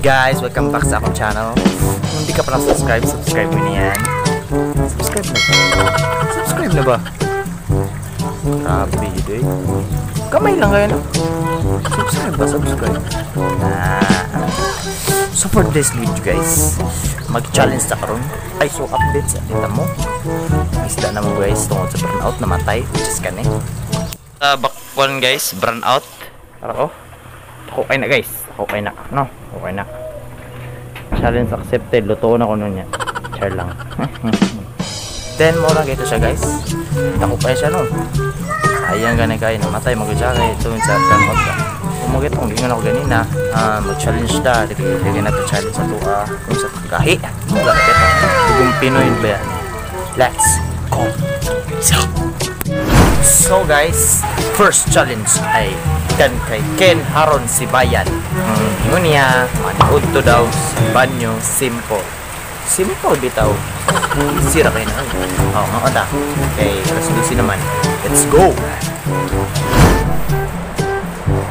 guys, welcome back sa akong channel. Kung hindi ka pa na-subscribe, subscribe mo na yan. Subscribe na ba? Subscribe na ba? Grabe yun eh. Kamay lang kayo na. Subscribe ba? Subscribe. So for this video guys, mag-challenge na karon. Ay, so updates sa kita mo. Isda na mo guys tungkol sa burnout, namatay. Just kani. Bakwan guys, burnout. Para okay na guys. Okay na. No? Okay na. Challenge accepted. Luto na ko nun yan. Share lang. Then mo lang ito siya guys. Nakupay siya no. Sayang ganun kayo. Namatay mag-uja kayo. Ito yung sa burnout ka. Umagit kung gingan ako ganina. Mag-challenge na. Lagyan na ito challenge sa tuwa. Kung sa kahi. Magkakit ito. Kung Pinoy ba yan. Let's go. So guys, first challenge ay kan kay Ken Haron Sibayan. Ingon niya, manood to daw sa banyo, simple. Simple bitaw. Easy ra kay na. Oo, ta. Okay, resolution naman. Let's go.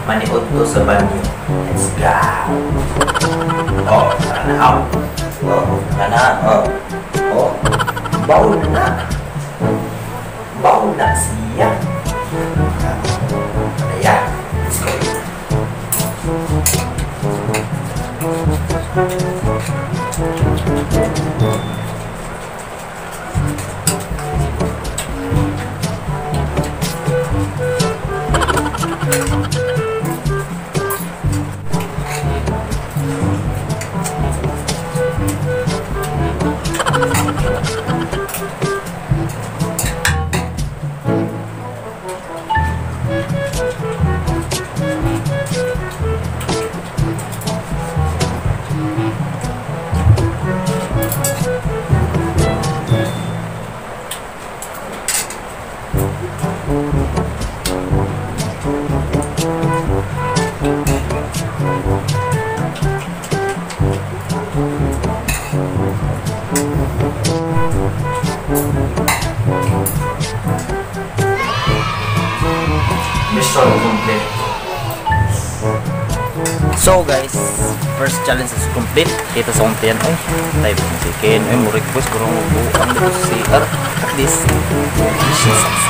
Manood to sa banyo. Let's go. Oh, tanaw. Oh, tanaw. Oh. Baul na. Baul na siya. Ayan. Let's go. Mission complete. So guys, first challenge is complete. Kita sa untian ay type si Ken ay mo request ko mo ang dito si CR at least mission success.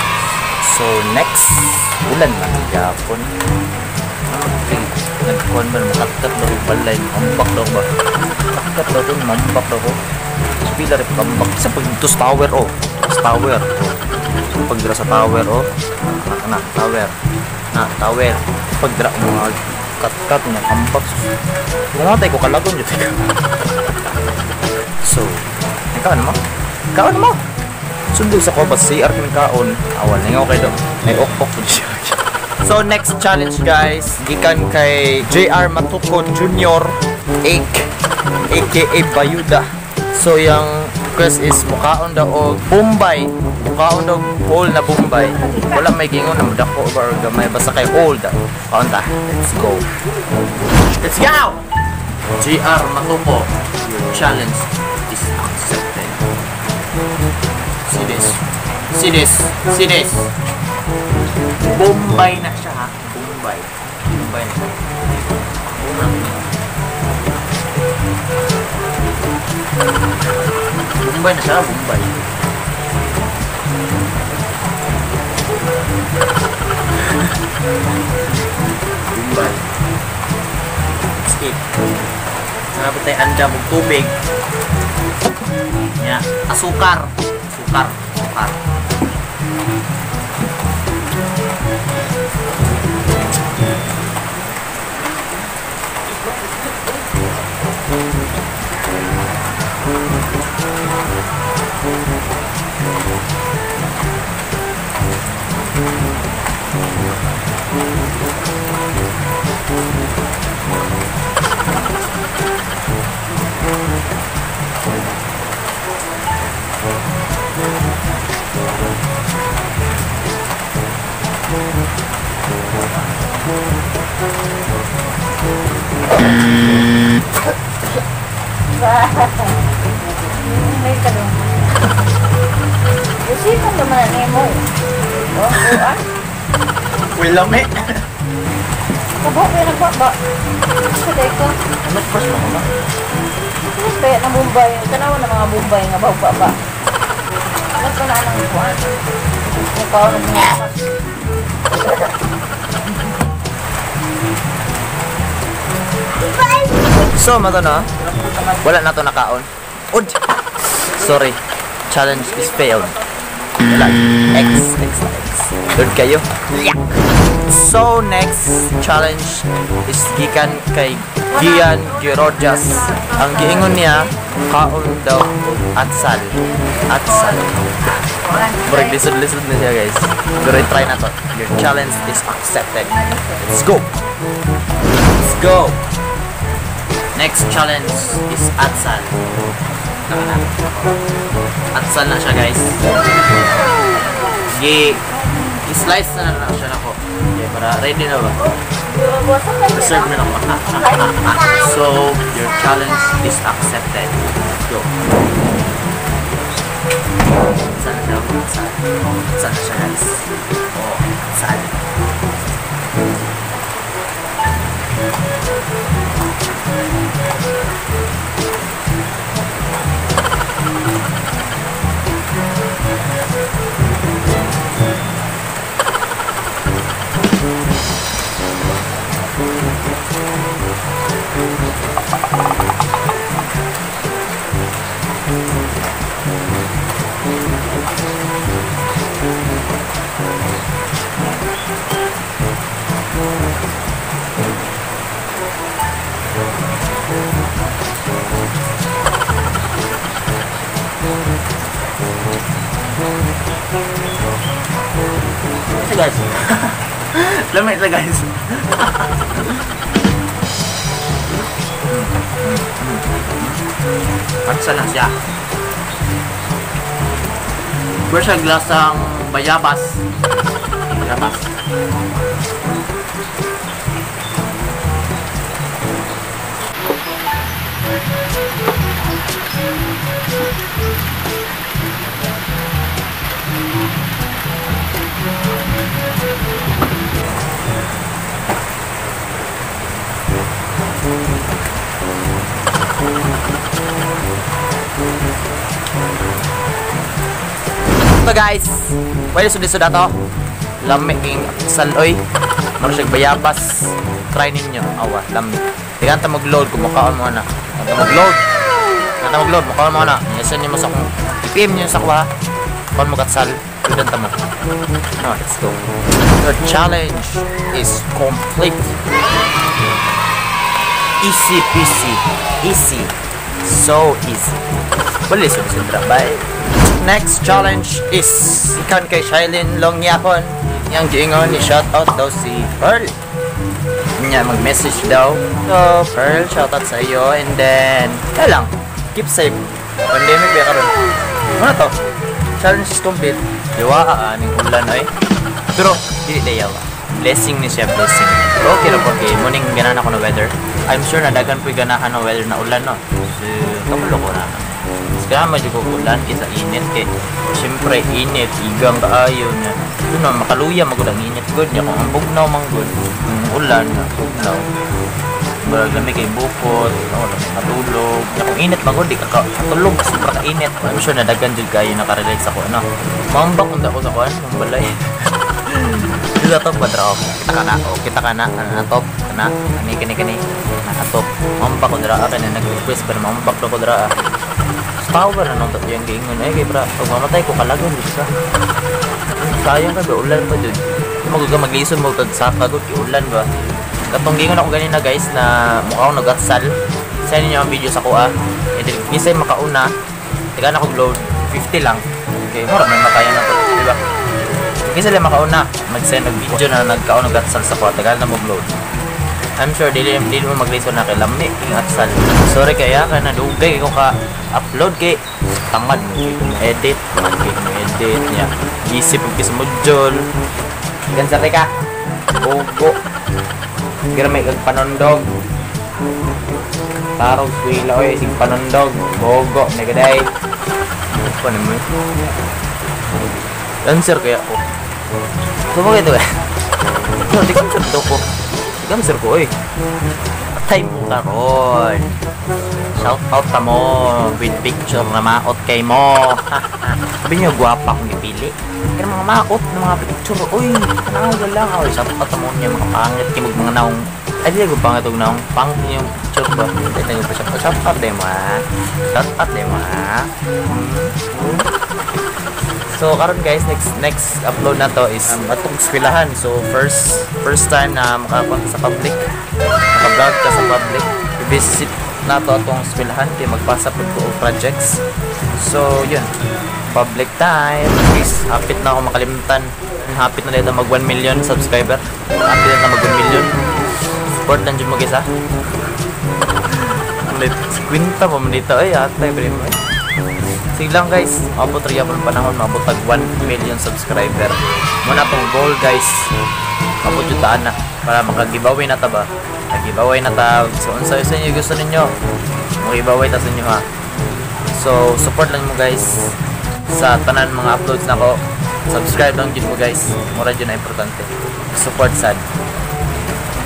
So next ulan na gapon. Nagkuhan ba makakat daw balay mambak daw ba? Makakat daw dun mambak daw ko. Pila rin mambak sa pagdito sa tower oh. Sa tower. So pagdira sa tower oh. Na tower. Na tower. Pagdira mo mga kat-kat niya mambak. Namatay ko kalagon dito. So, kaon mo? Kaon mo? Sundo sa ko ba si CR kaon? Awan nga okay daw. May ok-ok po siya. So next challenge guys, gikan kay JR Matuco Jr. aka Bayuda. So yung request is mukaon daw og Bombay. Mukaon daw whole na Bombay. Wala may gingon na madako or gamay basta kay whole daw. Kaon ta. Let's go. Let's go. JR Matuco, your challenge is accepted. See this. See this. See this. Bombay na siya ha. Bombay. Bombay na siya. Bombay na siya. Bombay. Bombay. That's it. Sabi tayo anda mong tubig. Yeah. Asukar. Asukar. Asukar. May talong. Isipan naman mo. Oh, Uy, lami. Kubo kaya nagbaba. Saday ko. Ano first mo na? Kaya ng Bombay. Tanawa ng mga Bombay nga baba. Ano pa na ang kuwan? Ikaw ng mga So, mato na. Wala na to nakaon. Ud. Sorry. Challenge is failed. Wala. X. Good kayo. So, next challenge is gikan kay Gian Girorjas. Ang giingon niya, kaon daw atsal. Murag lisod-lisod na siya, guys. Pero try na to. Your challenge is accepted. Let's go. Next challenge is atsal. Atsal na siya, guys. I-slice na siya na ko. Okay, para ready na ba? Reserve na lang ba? So, your challenge is accepted. Go. Atsal na siya. Atsal na siya, guys. Atsal. Ito guys. Lamig ito guys. Paksa lang siya. Pwede siya glasang bayabas. Ito guys, pwede sudisod to. Lamig king saloy. Maro siya bayabas. Try ninyo. Awa, lamig. Tigan ta mag-load kung makaon mo na. Mag-load, makaon mo na. Yasan niyo mo sa kung ipim niyo sa kuha. Kaon mo katsal. Tudan ta mo. No, let's go. Your challenge is complete. Easy peasy. Easy. So easy. Wala sudisod bye. Next challenge is ikan kay Shailin Longyakon. Yang giingon ni shoutout daw si Pearl. Niya mag-message daw. So, Pearl, shoutout sa iyo. And then, kaya lang, keep safe. Pandemic ba karon? Ano to? Challenge is complete. Diwa, aning ulan ay. Pero, dili dayaw. Blessing ni siya, blessing. Pero okay na po, okay. Muning ganahan ako na weather. I'm sure na dagan po'y ganahan na weather na ulan, no? So, kamulo ko na. Kaya medyo kukulan isa init kay siyempre init igang kaayo niya yun na makaluya magulang init good niya kung ang bugnaw mang good ulan na bugnaw maragami kay bukot matulog kung init magod di ka katulog super ka init I'm sure na dagan dyan kayo nakarelax ako ano mambak kung ako sa kuhan ng balay dito top badraw kita ka na top kana kani nakatop mambak ko dira akin na nag-request pero mambak ko dira power na nung yung giingon ay kay bra pag mamatay ko kalagon dito ka sayang ka ba ulan pa dun maglison mo kag saka dun ulan ba katong giingon ako ganina guys na mukha akong nagatsal send niyo ang video sa kuha and then isay makauna tiga na ko load 50 lang okay mura may makaya na to diba isa lang makauna mag-send ng video na nagkaon nagatsal sa kuha tagal na mag-load I'm sure dili mo maglison na kay lami ing atsal. Sorry kaya ka na dugay ko ka upload kay tamad mo edit, edit niya. Isip og kis module. Gansa ka. Bogo. Gira may kag panondog. Tarog kuila oy sing panondog. Bogo negaday. Ano mo? Dancer kaya ko. So mo ito eh. No, di ko ko. Gam sir ko oy. Patay mo karon. Shout out ta mo with picture na maot kay mo. Sabi niyo gwapa akong ipili. Kaya mga maot ng mga picture oy. Tanawa lang oy. Shout out ta mo niya mga pangit kay mga naong ay di ko pangit og naong pang yung picture ba. Hindi na yung shout out din mo ha. Shout out din mo ha. So karon guys, next upload na to is atong eskwelahan. So first time na makapunta sa public, maka-vlog ka sa public, i-visit na to atong eskwelahan kay magpasa pud ko og projects. So yun, public time. Guys, hapit na ako makalimutan. Hapit na dito mag 1 million subscriber. Hapit na mag 1 million. Support lang dyan mo guys ha. Kwinta pa mo dito ay atay bali mo. Sige lang guys, mabot rin yung panahon, mabot tag 1 million subscriber. Muna pong goal guys, mabot jutaan na para maka-giveaway na ta ba? Nag-giveaway na ta. So unsa sa inyo gusto ninyo, mag-giveaway ta sa inyo ha. So support lang mo guys sa tanan mga uploads na ko. Subscribe lang din mo guys, mura dyan na importante. Support sad.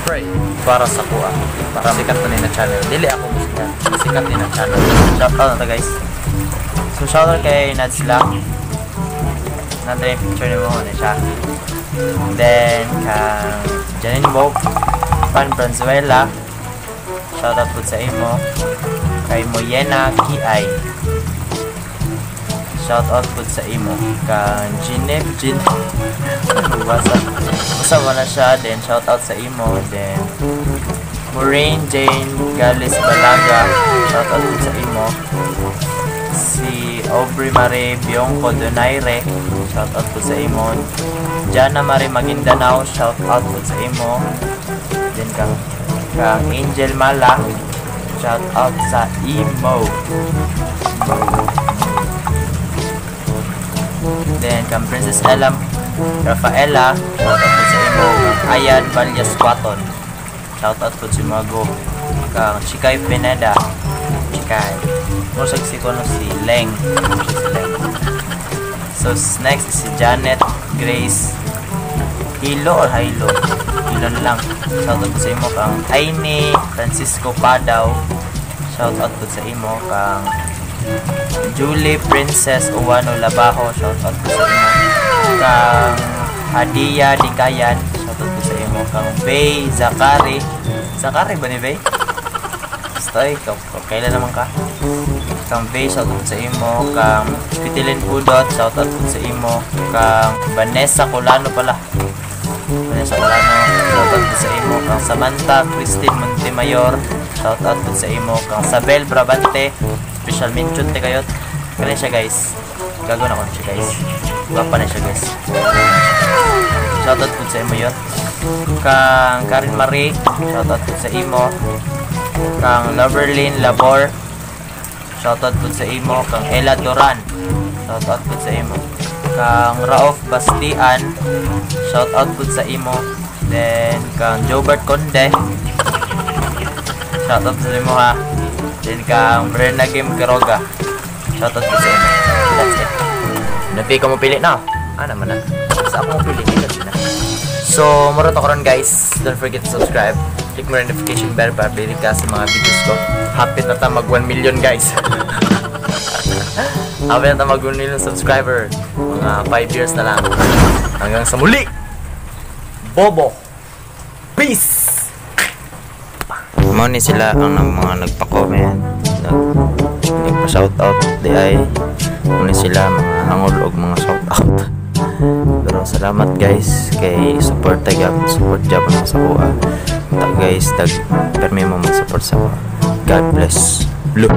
Pray para sa kuha, para sikat na na channel. Dili ako musikat, sikat din na channel. Shout out na ta guys. So shoutout kay Nads lang. Nandun yung picture ni mo na siya. Then kang Janine Bob Pan Branzuela. Shoutout po sa imo. Kay Moyena Kiay. Shoutout po sa imo. Kang Gineb Gin. Basta mo na siya. Then shoutout sa imo. Then Maureen Jane Galis Balaga. Shoutout po sa imo. Si Aubrey Marie Biongco Donaire, shout out po sa imo. Jana Marie Maguindanao, shout out po sa imo. Then kang Angel Mala, shout out sa imo. Then kang Princess Elam Rafaela, shout out po sa imo. Ayan Valias Quaton, shout out po sa Mago. Kang Chikay Pineda, Chikay. Mo sa si Leng. So next is si Janet Grace Hilo or Hilo. Hilo lang. Shout out po sa imo kang Aini Francisco Padaw. Shout out po sa imo kang Julie Princess Uwano Labajo. Shout out po sa imo kang Hadia Dikayan. Shout out po sa imo kang Bay Zakari. Zakari ba ni Bay? Basta ikaw, kailan naman ka? Kang Bay, shoutout sa imo. Kang Pitilin Pudot, shoutout po sa imo. Kang Vanessa Colano pala. Vanessa Colano, shoutout po sa imo. Kang Samantha Christine Montemayor, shoutout po sa imo. Kang Sabel Brabante, special mention te kayot. Kaya siya guys. Gago na ko siya guys. Gapa na siya guys. Shoutout po sa imo yun. Kang Karin Marie, shoutout po sa imo. Kang Loverlyn Labor, shoutout po sa imo. Kang Ella Doran, shoutout po sa imo. Kang Raof Bastian, shoutout po sa imo. Then kang Jobert Conde, shoutout po sa imo ha. Then kang Brenna Game Quiroga, shoutout po sa imo. That's it. Napi ka mo pili na. Naman na. Sa ako mo pili na. So maro to karon guys. Don't forget to subscribe. Click mo notification bell para update ka sa mga videos ko. Happy na ta mag 1 million guys. Happy na ta mag 1 million subscriber. Mga 5 years na lang. Hanggang sa muli. Bobo. Peace. Mo ni sila ang mga nagpa-comment, nagpa-shoutout di ay mo ni sila mga hangol og mga shoutout. Pero salamat guys kay support jab sa kuha. Ta guys, permi mo mag-support sa kuha. God bless. Look.